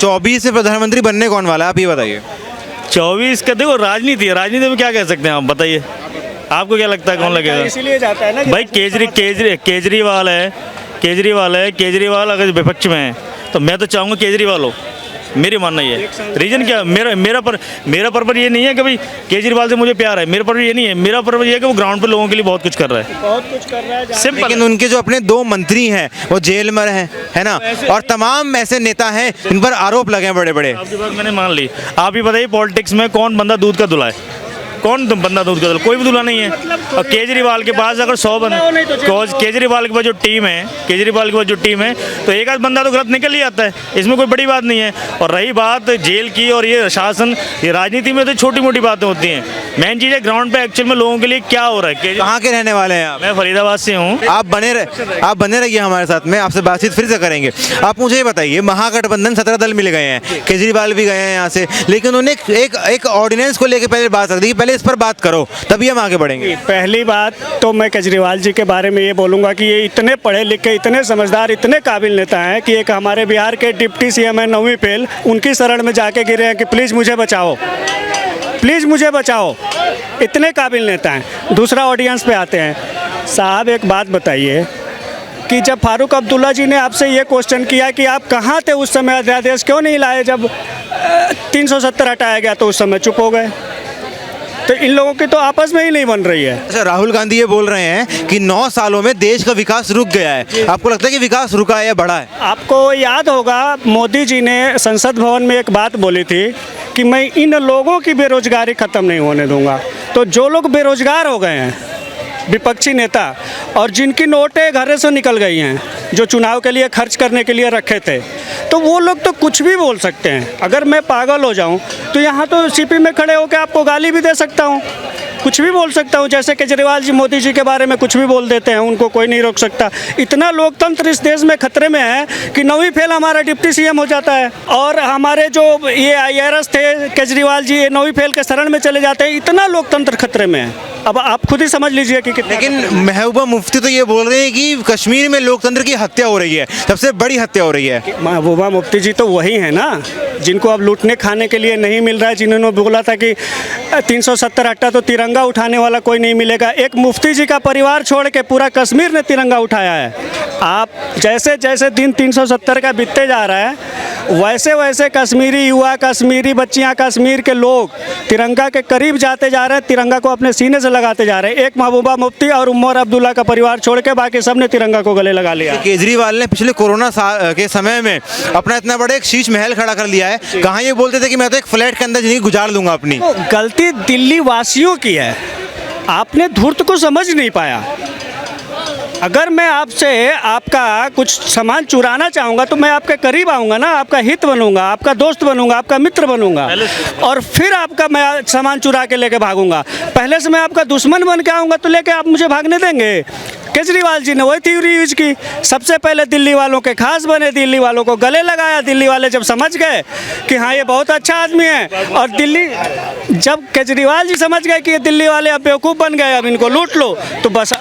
24 में प्रधानमंत्री बनने कौन वाला है, आप ये बताइए। 24 का देखो राजनीति है, राजनीति में क्या कह सकते हैं आप बताइए, आपको क्या लगता है कौन लगेगा? इसीलिए जाता है ना भाई केजरीवाल है, केजरीवाल अगर विपक्ष में है तो मैं तो चाहूँगा केजरीवाल हो, मेरी मानना ये है। रीजन क्या, मेरा पर्पज ये नहीं है कि भाई केजरीवाल से मुझे प्यार है, मेरा पर्पज ये नहीं है। मेरा पर्पज ये है कि वो ग्राउंड पे लोगों के लिए बहुत कुछ कर रहा है, बहुत कुछ कर रहा है। सिंपल। लेकिन उनके जो अपने 2 मंत्री हैं वो जेल में हैं, है ना, और तमाम ऐसे नेता हैं इन पर आरोप लगे हैं बड़े बड़े। आपकी बात मैंने मान ली। आप ही बताइए पॉलिटिक्स में कौन बंदा दूध का धुला है? कौन तुम बंदा दूध का धुला? कोई भी धुला नहीं है। और केजरीवाल के पास अगर 100 बंदे, केजरीवाल के पास जो टीम है तो एक आध बंदा तो गलत निकल ही आता है, इसमें कोई बड़ी बात नहीं है। और रही बात जेल की और ये शासन, ये राजनीति में तो छोटी मोटी बातें होती हैं। मेन चीज़ है ग्राउंड पे एक्चुअल में लोगों के लिए क्या हो रहा है। कहाँ के रहने वाले हैं आप? मैं फरीदाबाद से हूँ। आप बने रहिए हमारे साथ में, आपसे बातचीत फिर से करेंगे। आप मुझे ये बताइए, महागठबंधन 17 दल मिल गए हैं, केजरीवाल भी गए हैं यहाँ से, लेकिन उन्होंने एक ऑर्डिनेंस को लेकर पहले बात रख दी, पहले इस पर बात करो तभी हम आगे बढ़ेंगे। पहली बात तो मैं केजरीवाल जी के बारे में ये बोलूँगा कि ये इतने पढ़े लिखे, इतने समझदार, इतने काबिल नेता हैं कि एक हमारे बिहार के डिप्टी सीएम है 9वीं फेल, उनकी शरण में जाके गिरे हैं कि प्लीज़ मुझे बचाओ, प्लीज़ मुझे बचाओ। इतने काबिल नेता हैं। दूसरा ऑडियंस पे आते हैं। साहब एक बात बताइए कि जब फारूक अब्दुल्ला जी ने आपसे ये क्वेश्चन किया कि आप कहाँ थे उस समय, अध्यादेश क्यों नहीं लाए जब 370 हटाया गया, तो उस समय चुप हो गए। तो इन लोगों की तो आपस में ही नहीं बन रही है। अच्छा, राहुल गांधी ये बोल रहे हैं कि 9 सालों में देश का विकास रुक गया है। आपको लगता है कि विकास रुका है या बढ़ा है? आपको याद होगा मोदी जी ने संसद भवन में एक बात बोली थी कि मैं इन लोगों की बेरोजगारी ख़त्म नहीं होने दूंगा। तो जो लोग बेरोजगार हो गए हैं, विपक्षी नेता, और जिनकी नोटें घर से निकल गई हैं, जो चुनाव के लिए खर्च करने के लिए रखे थे, तो वो लोग तो कुछ भी बोल सकते हैं। अगर मैं पागल हो जाऊं तो यहाँ तो सीपी में खड़े होकर आपको गाली भी दे सकता हूँ, कुछ भी बोल सकता हूँ। जैसे केजरीवाल जी मोदी जी के बारे में कुछ भी बोल देते हैं, उनको कोई नहीं रोक सकता। इतना लोकतंत्र इस देश में खतरे में है कि 9वीं फेल हमारा डिप्टी सीएम हो जाता है, और हमारे जो ये IAS थे केजरीवाल जी, ये 9वीं फेल के शरण में चले जाते हैं। इतना लोकतंत्र खतरे में है। अब आप खुद ही समझ लीजिए कि कितना। लेकिन महबूबा मुफ्ती तो ये बोल रहे हैं कि कश्मीर में लोकतंत्र की हत्या हो रही है, सबसे बड़ी हत्या हो रही है। महबूबा मुफ्ती जी तो वही है ना जिनको अब लूटने खाने के लिए नहीं मिल रहा है, जिन्होंने बोला था कि 370 हटा तो तिरंगा उठाने वाला कोई नहीं मिलेगा। एक मुफ्ती जी का परिवार छोड़ के पूरा कश्मीर ने तिरंगा उठाया है। आप जैसे जैसे दिन 370 का बीतते जा रहा है, वैसे वैसे कश्मीरी युवा, कश्मीरी बच्चियां, कश्मीर के लोग तिरंगा के करीब जाते जा रहे हैं, तिरंगा को अपने सीने से लगाते जा रहे हैं। एक महबूबा मुफ्ती और उमर अब्दुल्ला का परिवार छोड़ के बाकी सब ने तिरंगा को गले लगा लिया। केजरीवाल ने पिछले कोरोना के समय में अपना इतना बड़ा एक शीश महल खड़ा कर लिया है। कहाँ ये बोलते थे कि मैं तो एक फ्लैट के अंदर जिंदगी गुजार लूंगा अपनी। गलती दिल्ली वासियों की है, आपने धूर्त को समझ नहीं पाया। अगर मैं आपसे आपका कुछ सामान चुराना चाहूँगा तो मैं आपके करीब आऊँगा ना, आपका हित बनूंगा, आपका दोस्त बनूंगा, आपका मित्र बनूंगा, और फिर आपका मैं सामान चुरा के लेके भागूंगा। पहले से मैं आपका दुश्मन बन के आऊँगा तो लेके आप मुझे भागने देंगे? केजरीवाल जी ने वही थ्योरी यूज की। सबसे पहले दिल्ली वालों के खास बने, दिल्ली वालों को गले लगाया। दिल्ली वाले जब समझ गए कि हाँ ये बहुत अच्छा आदमी है, और जब केजरीवाल जी समझ गए कि ये दिल्ली वाले अब बेवकूफ़ बन गए, अब इनको लूट लो, तो बस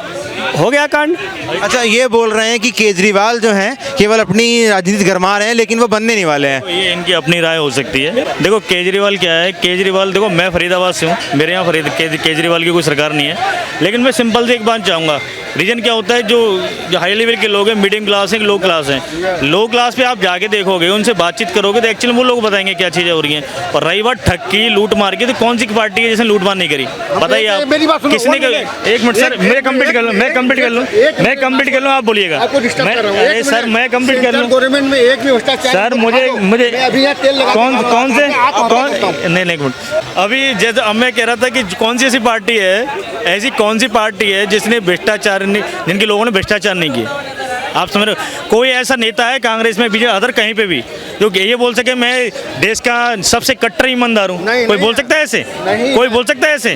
हो गया कांड। अच्छा, ये बोल रहे हैं कि केजरीवाल जो हैं केवल अपनी राजनीति गरमा रहे हैं, लेकिन वो बनने नहीं वाले हैं। ये इनकी अपनी राय हो सकती है। देखो केजरीवाल क्या है, केजरीवाल देखो मैं फरीदाबाद से हूँ, मेरे यहाँ केजरीवाल की कोई सरकार नहीं है, लेकिन मैं सिंपल से एक बात चाहूँगा। रीजन क्या होता है, जो हाई लेवल के लोग हैं, मिडिल क्लास हैं, लो क्लास हैं, लो क्लास पे आप जाके देखोगे, उनसे बातचीत करोगे तो एक्चुअली वो लोग बताएंगे क्या चीज़ें हो रही हैं। और रही बात ठगी लूट मार की, तो कौन सी पार्टी है जिसने लूट मार नहीं करी? बताइए आप, किसने? एक मिनट सर, मैं कंप्लीट कर लूँ, आप बोलिएगा। सर मैं कंप्लीट कर लूँ। गवर्नमेंट में एक भी भ्रष्टाचार सर मुझे कौन से नहीं एक मिनट, अभी जैसे अब मैं कह रहा था कि कौन सी ऐसी पार्टी है, ऐसी कौन सी पार्टी है जिसने भ्रष्टाचार, जिनके लोगों ने भ्रष्टाचार नहीं किया? आप समझ रहे हो? कोई ऐसा नेता है कांग्रेस में, बीजेपी, अदर कहीं पे भी जो ये बोल सके मैं देश का सबसे कट्टर ईमानदार हूँ? कोई बोल सकता है ऐसे? कोई बोल सकता है ऐसे?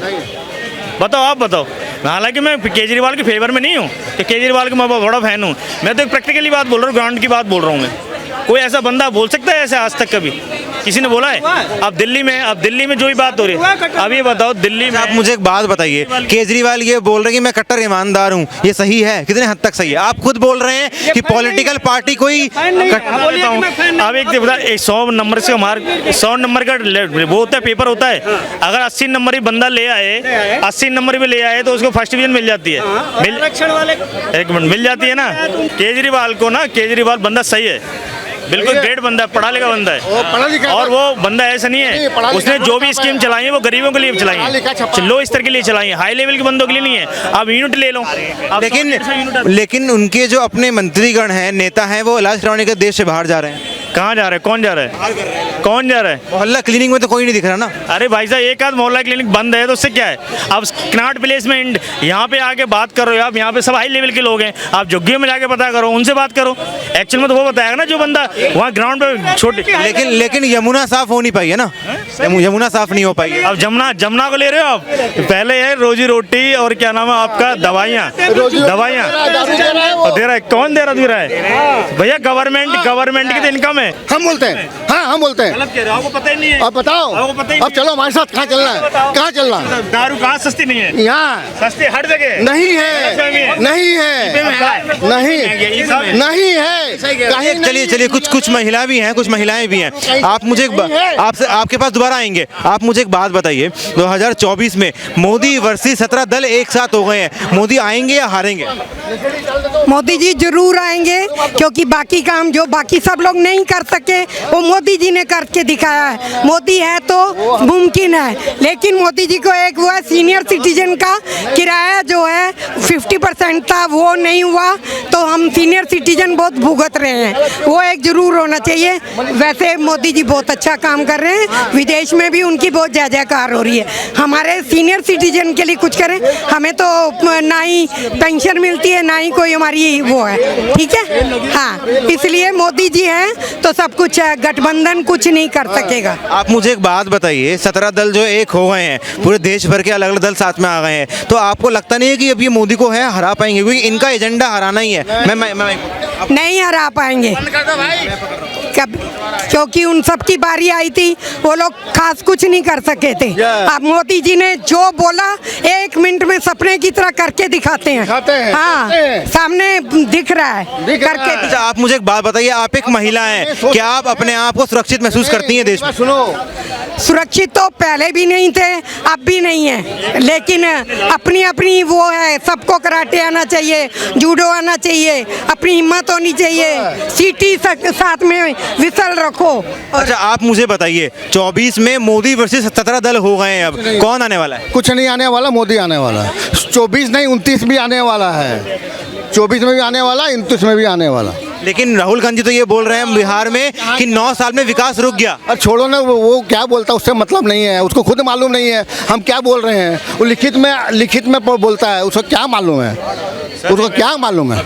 बताओ, आप बताओ। हालांकि मैं केजरीवाल के फेवर में नहीं हूँ, कि केजरीवाल का मैं बड़ा फैन हूँ, मैं तो एक प्रैक्टिकली बात बोल रहा हूँ, ग्राउंड की बात बोल रहा हूँ मैं। कोई ऐसा बंदा बोल सकता है ऐसे आज तक कभी किसी ने बोला है? अब दिल्ली में जो भी बात हो रही है, अब ये बताओ दिल्ली में आप मुझे एक बात बताइए, केजरीवाल ये बोल रहे हैं कि मैं कट्टर ईमानदार हूँ, ये सही है? कितने हद तक सही है? आप खुद बोल रहे हैं कि पॉलिटिकल पार्टी कोई अब एक बता 100 नंबर से हमारे 100 नंबर का वो होता है, पेपर होता है। अगर 80 नंबर ही बंदा ले आए, 80 नंबर भी ले आए तो उसको फर्स्ट डिवीजन मिल जाती है। एक मिनट, मिल जाती है ना। केजरीवाल बंदा सही है, बिल्कुल ग्रेट बंदा है, पढ़ा लिखा बंदा है। और वो बंदा ऐसा नहीं है, उसने जो भी स्कीम चलाई है वो गरीबों के लिए चलाई है, लो स्तर के लिए चलाई है, हाई लेवल के बंदों के लिए नहीं है। आप यूनिट ले लो, लेकिन उनके जो अपने मंत्रीगण हैं, नेता हैं, वो इलाज करवाने के देश से बाहर जा रहे हैं। कहाँ जा रहे हैं? कौन जा रहा है? कौन जा रहा है? मोहल्ला क्लिनिक में तो कोई नहीं दिख रहा ना। अरे भाई साहब, एक आध मोहल्ला क्लिनिक बंद है तो उससे क्या है? अब कनाट प्लेसमेंट यहाँ पे आके बात करो यार, यहाँ पे सब हाई लेवल के लोग हैं, आप झुग्गियों में जाके पता करो, उनसे बात करो। एक्चुअल में तो वो बताएगा ना जो बंदा वहाँ ग्राउंड पे छोटे। लेकिन यमुना साफ हो नहीं पाई है ना, यमुना साफ नहीं हो पाई है। अब जमुना को ले रहे हो आप? पहले है रोजी रोटी और क्या नाम है आपका, दवाइयाँ दे रहा है। कौन दे रहा है भैया? गवर्नमेंट की तो इनकम है। हम बोलते हैं, हाँ हम बोलते हैं। गलत कह रहे हो, आपको पता ही नहीं है। अब बताओ, अब चलो हमारे साथ, कहाँ चलना है? कहाँ चलना है? दारू कहाँ सस्ती नहीं है? यहाँ सस्ती हर जगह नहीं है, नहीं है, नहीं है कहीं। चलिए कुछ महिला भी हैं, कुछ महिलाएं भी हैं। आप मुझे आपसे आपके पास दोबारा आएंगे। आप मुझे एक बात बताइए, 2024 में मोदी वर्सेस 17 दल एक साथ हो गए हैं, मोदी आएंगे या हारेंगे? मोदी जी जरूर आएंगे, क्योंकि बाकी काम जो बाकी सब लोग नहीं कर सके वो मोदी जी ने करके दिखाया है। मोदी है तो मुमकिन है, लेकिन मोदी जी को एक वो है सीनियर सिटीजन का किराया जो है 50% था, वो नहीं हुआ, तो हम सीनियर सिटीजन बहुत भुगत रहे हैं, वो एक जरूर होना चाहिए। वैसे मोदी जी बहुत अच्छा काम कर रहे हैं, विदेश में भी उनकी बहुत जय जयकार हो रही है। हमारे सीनियर सिटीजन के लिए कुछ करें, हमें तो ना ही पेंशन मिलती है, ना ही कोई हमारी वो है, ठीक है। हाँ, इसलिए मोदी जी हैं तो सब कुछ है, गठबंधन कुछ नहीं कर सकेगा। आप मुझे एक बात बताइए, 17 दल जो एक हो गए हैं, पूरे देश भर के अलग अलग दल साथ में आ गए हैं, तो आपको लगता नहीं है कि अब ये मोदी को है हरा पाएंगे? क्योंकि इनका एजेंडा हराना ही है। मैं नहीं हरा पाएंगे कब, क्योंकि उन सब की बारी आई थी, वो लोग खास कुछ नहीं कर सके थे। अब मोदी जी ने जो बोला 1 मिनट में सपने की तरह करके दिखाते हैं। हाँ, सामने दिख रहा है करके। अच्छा, आप मुझे एक बात बताइए, आप एक महिला हैं, क्या आप अपने आप को सुरक्षित महसूस करती हैं देश में? सुनो, सुरक्षित तो पहले भी नहीं थे, अब भी नहीं है, लेकिन अपनी अपनी वो है, सबको कराटे आना चाहिए, जूडो आना चाहिए, अपनी हिम्मत होनी चाहिए, सीटी साथ में विसल रखो। अच्छा, आप मुझे बताइए, 24 में मोदी वर्सेस 17 दल हो गए हैं, अब कौन आने वाला है? कुछ नहीं आने वाला, मोदी आने वाला है। 24 नहीं 29 भी आने वाला है, 24 में भी आने वाला, 29 में भी आने वाला। लेकिन राहुल गांधी तो ये बोल रहे हैं बिहार में कि 9 साल में विकास रुक गया। अब छोड़ो ना, वो क्या बोलता है उससे मतलब नहीं है, उसको खुद मालूम नहीं है हम क्या बोल रहे हैं। वो लिखित में बोलता है, उसको क्या मालूम है, उसको क्या मालूम है।